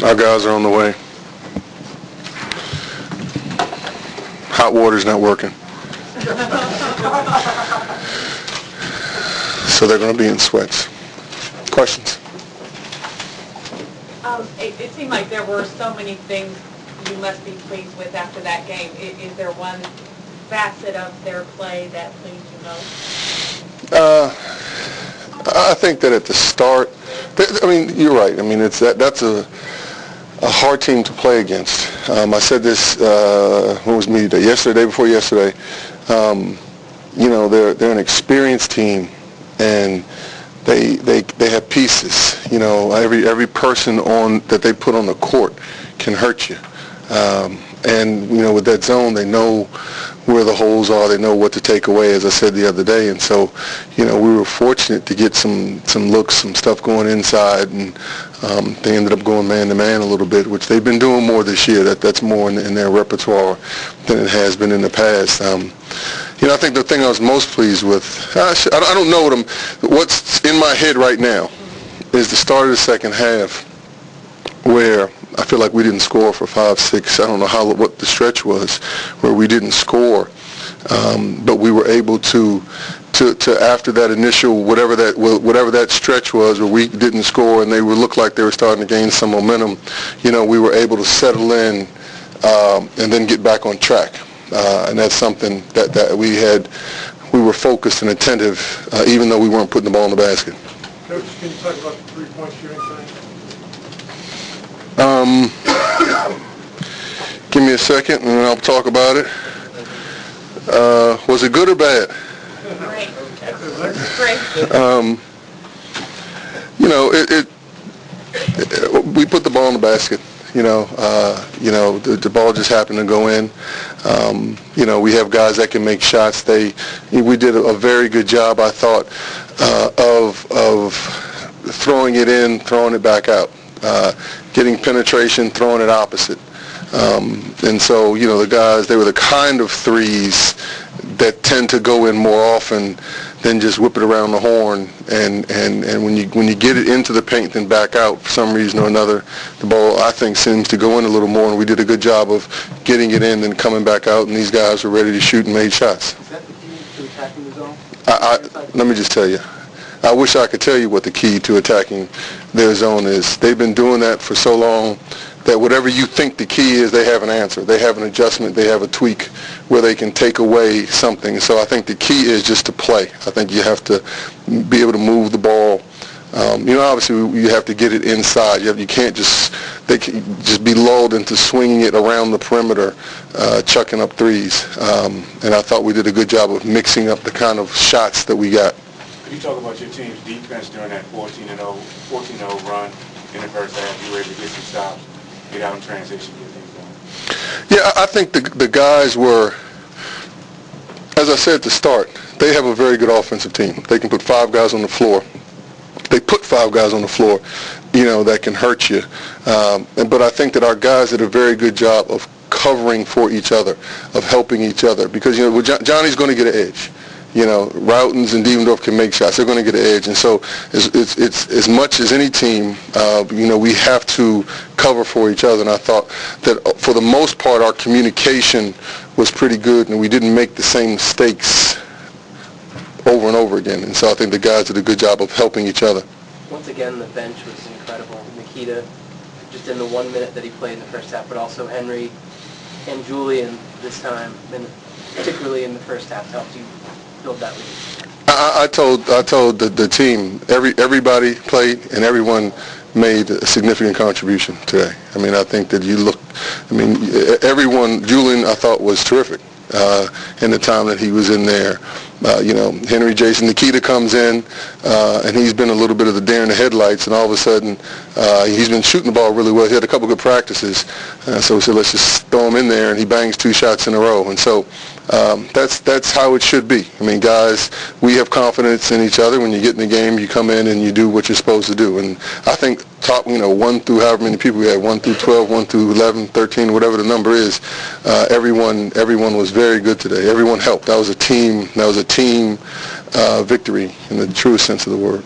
Our guys are on the way. Hot water's not working. So they're going to be in sweats. Questions? It seemed like there were so many things you must be pleased with after that game. Is there one facet of their play that pleased you most? I think that at the start, I mean, you're right. I mean, that's a hard team to play against. I said this, when was media day? Yesterday, day before yesterday. You know, they're an experienced team, and they have pieces. You know, every person that they put on the court can hurt you. And, you know, with that zone, they know where the holes are. They know what to take away, as I said the other day. And so, you know, we were fortunate to get some looks, some stuff going inside. And they ended up going man-to-man a little bit, which they've been doing more this year. That's more in their repertoire than it has been in the past. You know, I think the thing I was most pleased with, I don't know what's in my head right now, is the start of the second half, where I feel like we didn't score for 5, 6. I don't know what the stretch was where we didn't score, but we were able to after that initial whatever that stretch was where we didn't score and they looked like they were starting to gain some momentum. You know, we were able to settle in and then get back on track, and that's something that we were focused and attentive, even though we weren't putting the ball in the basket. Coach, can you talk about the three-point shooting thing? Give me a second and I'll talk about it. Was it good or bad? Great. You know, we put the ball in the basket. You know, the ball just happened to go in. You know, we have guys that can make shots. We did a very good job, I thought, of throwing it in, throwing it back out. Getting penetration, throwing it opposite. And so, you know, the guys, they were the kind of threes that tend to go in more often than just whip it around the horn. And when you get it into the paint and back out for some reason or another, the ball, I think, seems to go in a little more, and we did a good job of getting it in and coming back out, and these guys were ready to shoot and made shots. Is that the key to attacking the zone? Let me just tell you. I wish I could tell you what the key to attacking their zone is. They've been doing that for so long that whatever you think the key is, they have an answer. They have an adjustment. They have a tweak where they can take away something. So I think the key is just to play. I think you have to be able to move the ball. You know, obviously you have to get it inside. You can't just be lulled into swinging it around the perimeter, chucking up threes. And I thought we did a good job of mixing up the kind of shots that we got. You talk about your team's defense during that 14-0 run in the first half. You were able to get some stops, get out in transition, get things going. Yeah, I think the guys were, as I said at the start, they have a very good offensive team. They can put 5 guys on the floor. They put 5 guys on the floor, you know, that can hurt you. But I think that our guys did a very good job of covering for each other, of helping each other. Because, you know, Johnny's going to get an edge. You know, Routens and Dievendorf can make shots. They're going to get an edge. And so it's as much as any team, you know, we have to cover for each other. And I thought that for the most part, our communication was pretty good, and we didn't make the same mistakes over and over again. And so I think the guys did a good job of helping each other. Once again, the bench was incredible. Nikita, just in the 1 minute that he played in the first half, but also Henry and Julian this time, and particularly in the first half, helped you build that lead. I told the team, everybody played and everyone made a significant contribution today. I mean, I think that everyone, Julian, I thought was terrific in the time that he was in there. You know, Henry, Jason, Nikita comes in, and he's been a little bit of the deer in the headlights, and all of a sudden he's been shooting the ball really well. He had a couple good practices, so we said, let's just throw him in there, and he bangs 2 shots in a row. And so that's how it should be. I mean, guys, we have confidence in each other. When you get in the game, you come in and you do what you're supposed to do. And I think top, 1 through however many people we had, 1 through 12, 1 through 11, 13, whatever the number is, everyone was very good today. Everyone helped. That was a team victory in the truest sense of the word.